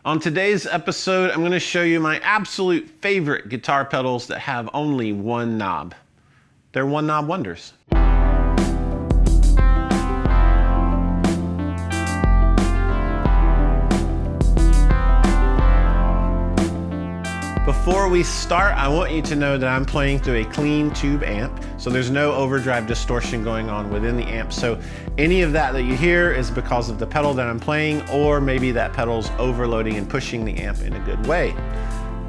On today's episode, I'm going to show you my absolute favorite guitar pedals that have only one knob. They're one knob wonders. Before we start, I want you to know that I'm playing through a clean tube amp, so there's no overdrive distortion going on within the amp. So any of that you hear is because of the pedal that I'm playing, or maybe that pedal's overloading and pushing the amp in a good way.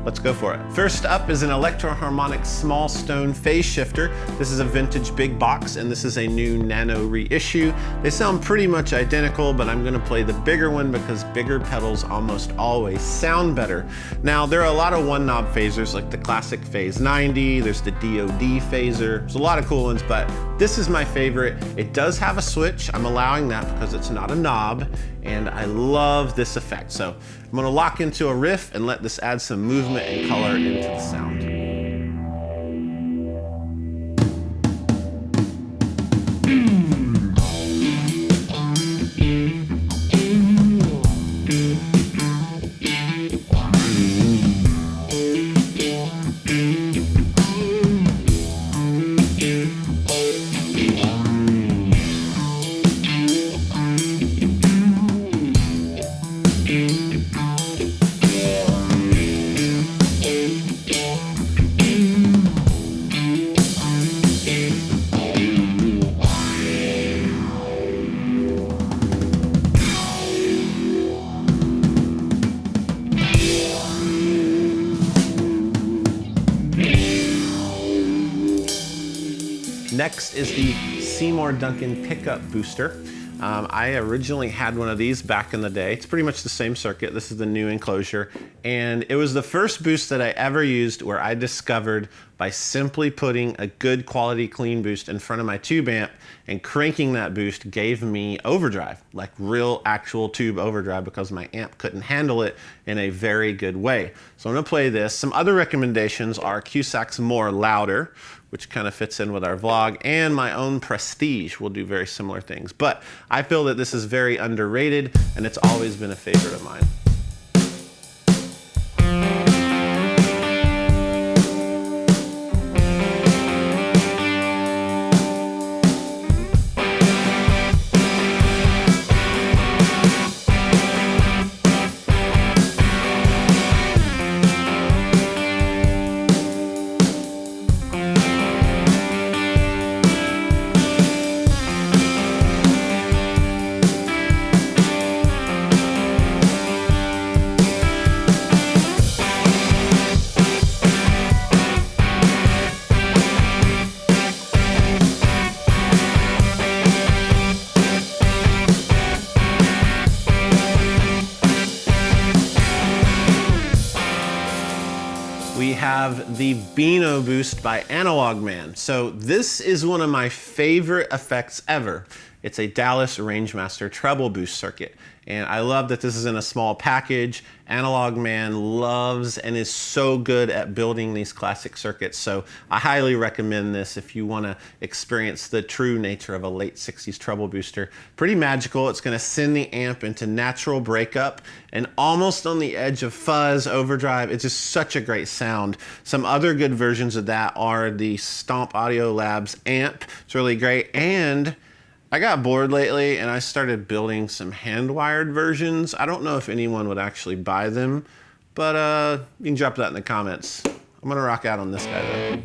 Let's go for it. First up is an Electro Harmonix small stone phase shifter. This is a vintage big box, and this is a new nano reissue. They sound pretty much identical, but I'm gonna play the bigger one because bigger pedals almost always sound better. Now, there are a lot of one knob phasers, like the classic Phase 90, there's the DOD phaser. There's a lot of cool ones, but this is my favorite. It does have a switch. I'm allowing that because it's not a knob, and I love this effect. So I'm gonna lock into a riff and let this add some movement and color into the sound. Next is the Seymour Duncan pickup booster. I originally had one of these back in the day. It's pretty much the same circuit. This is the new enclosure. And it was the first boost that I ever used where I discovered by simply putting a good quality clean boost in front of my tube amp and cranking that boost gave me overdrive, like real actual tube overdrive, because my amp couldn't handle it in a very good way. So I'm gonna play this. Some other recommendations are Cusac's More Louder, which kind of fits in with our vlog, and my own Prestige will do very similar things. But I feel that this is very underrated, and it's always been a favorite of mine. We have the Beano boost by Analog Man. So this is one of my favorite effects ever. It's a Dallas Rangemaster treble boost circuit. And I love that this is in a small package. Analog Man loves and is so good at building these classic circuits. So I highly recommend this if you want to experience the true nature of a late 60s treble booster. Pretty magical. It's going to send the amp into natural breakup and almost on the edge of fuzz, overdrive. It's just such a great sound. Some other good versions of that are the Stomp Audio Labs amp. It's really great. And I got bored lately and I started building some hand-wired versions. I don't know if anyone would actually buy them, but you can drop that in the comments. I'm gonna rock out on this guy though.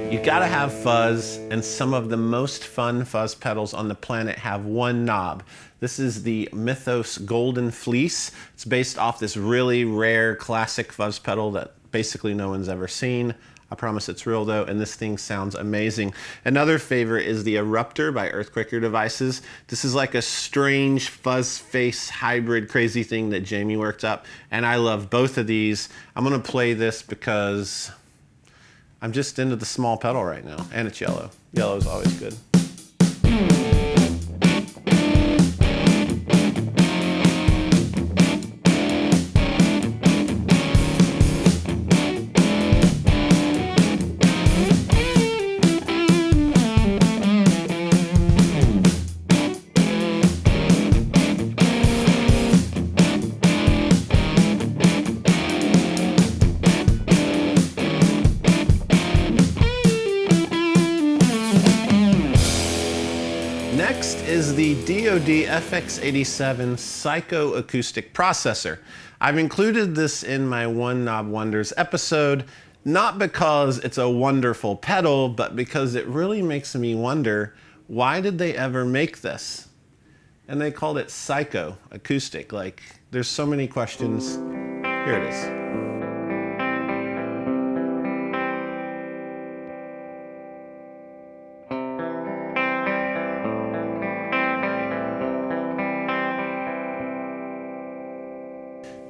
You gotta have fuzz, and some of the most fun fuzz pedals on the planet have one knob. This is the Mythos Golden Fleece. It's based off this really rare classic fuzz pedal that basically no one's ever seen. I promise it's real though, and this thing sounds amazing. Another favorite is the Eruptor by Quaker Devices. This is like a strange fuzz face hybrid crazy thing that Jamie worked up, and I love both of these. I'm gonna play this because I'm just into the small pedal right now, and it's yellow. Yellow is always good. Next is the DoD FX87 Psycho Acoustic Processor. I've included this in my One Knob Wonders episode, not because it's a wonderful pedal, but because it really makes me wonder, why did they ever make this? And they called it Psycho Acoustic. Like, there's so many questions. Here it is.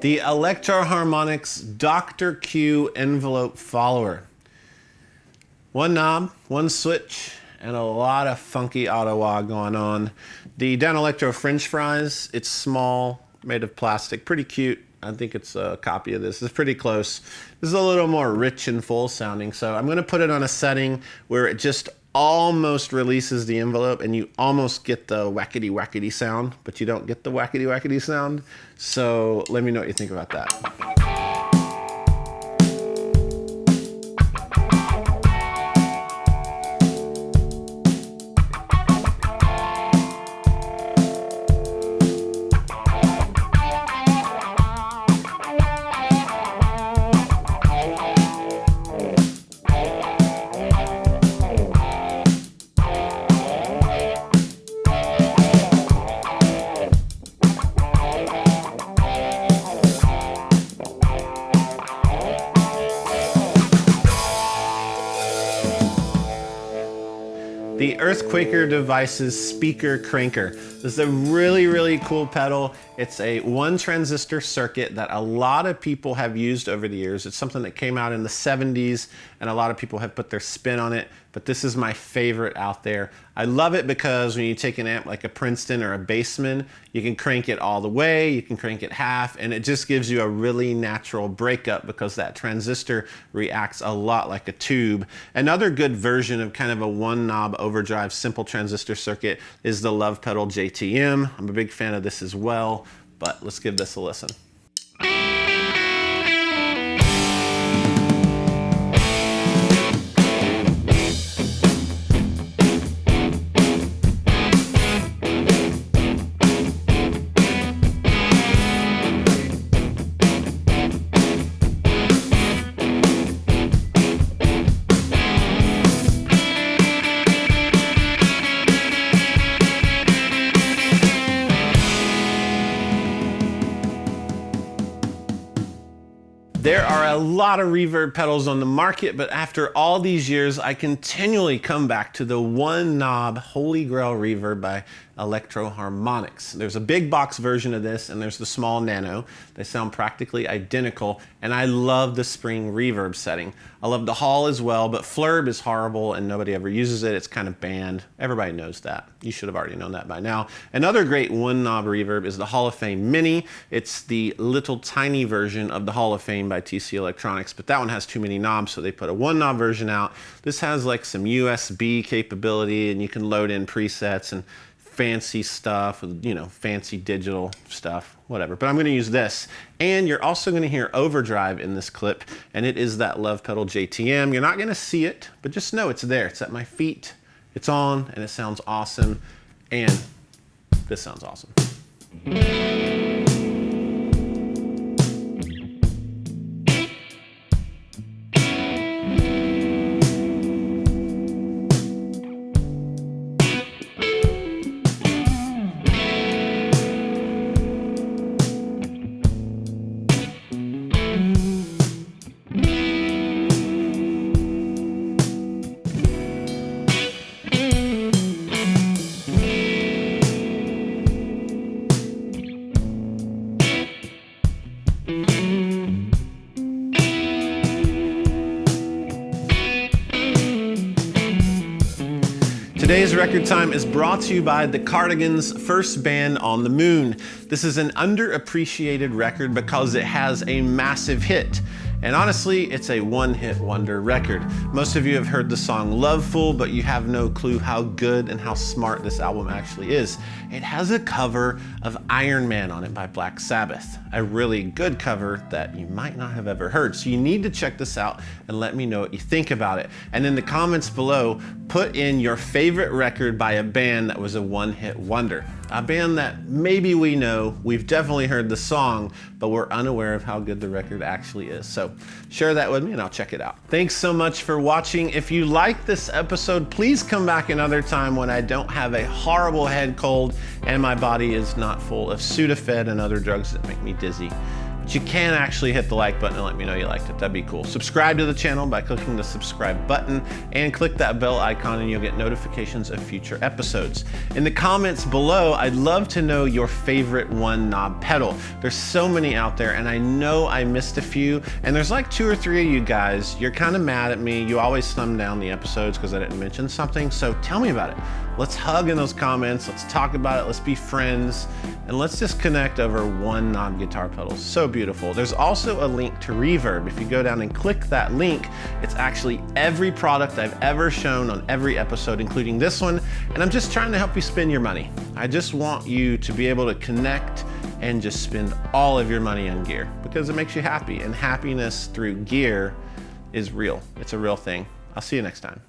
The Electro Harmonix Dr. Q envelope follower. One knob, one switch, and a lot of funky auto wah going on. The Dan Electro French fries, it's small, made of plastic, pretty cute. I think it's a copy of this. It's pretty close. This is a little more rich and full sounding, so I'm gonna put it on a setting where it just almost releases the envelope and you almost get the wackety wackety sound, but you don't get the wackety wackety sound. So let me know what you think about that. The Quaker Devices Speaker Cranker. This is a really, really cool pedal. It's a one transistor circuit that a lot of people have used over the years. It's something that came out in the 70s and a lot of people have put their spin on it, but this is my favorite out there. I love it because when you take an amp like a Princeton or a Bassman, you can crank it all the way, you can crank it half, and it just gives you a really natural breakup because that transistor reacts a lot like a tube. Another good version of kind of a one knob overdrive simple transistor circuit is the Love Pedal JTM. I'm a big fan of this as well, but let's give this a listen. There are a lot of reverb pedals on the market, but after all these years, I continually come back to the one knob Holy Grail reverb by Electro Harmonix. There's a big box version of this and there's the small nano. They sound practically identical, and I love the spring reverb setting. I love the Hall as well, but Flurb is horrible and nobody ever uses it. It's kind of banned. Everybody knows that. You should have already known that by now. Another great one knob reverb is the Hall of Fame Mini. It's the little tiny version of the Hall of Fame by TC Electronics, but that one has too many knobs, so they put a one knob version out. This has like some USB capability and you can load in presets and fancy stuff, you know, fancy digital stuff, whatever. But I'm going to use this. And you're also going to hear overdrive in this clip, and it is that Love Pedal JTM. You're not going to see it, but just know it's there. It's at my feet. It's on, and it sounds awesome. And this sounds awesome. Today's record time is brought to you by the Cardigans' First Band on the Moon. This is an underappreciated record because it has a massive hit. And honestly, it's a one-hit wonder record. Most of you have heard the song Loveful, but you have no clue how good and how smart this album actually is. It has a cover of Iron Man on it by Black Sabbath. A really good cover that you might not have ever heard. So you need to check this out and let me know what you think about it. And in the comments below, put in your favorite record by a band that was a one-hit wonder. A band that maybe we know, we've definitely heard the song, but we're unaware of how good the record actually is. So share that with me and I'll check it out. Thanks so much for watching. If you like this episode, please come back another time when I don't have a horrible head cold and my body is not full of Sudafed and other drugs that make me dizzy. But you can actually hit the like button and let me know you liked it. That'd be cool. Subscribe to the channel by clicking the subscribe button and click that bell icon and you'll get notifications of future episodes. In the comments below, I'd love to know your favorite one knob pedal. There's so many out there and I know I missed a few, and there's like 2 or 3 of you guys. You're kind of mad at me. You always thumb down the episodes because I didn't mention something. So tell me about it. Let's hug in those comments. Let's talk about it. Let's be friends. And let's just connect over one knob guitar pedal. So beautiful. There's also a link to Reverb. If you go down and click that link, it's actually every product I've ever shown on every episode, including this one. And I'm just trying to help you spend your money. I just want you to be able to connect and just spend all of your money on gear because it makes you happy. And happiness through gear is real. It's a real thing. I'll see you next time.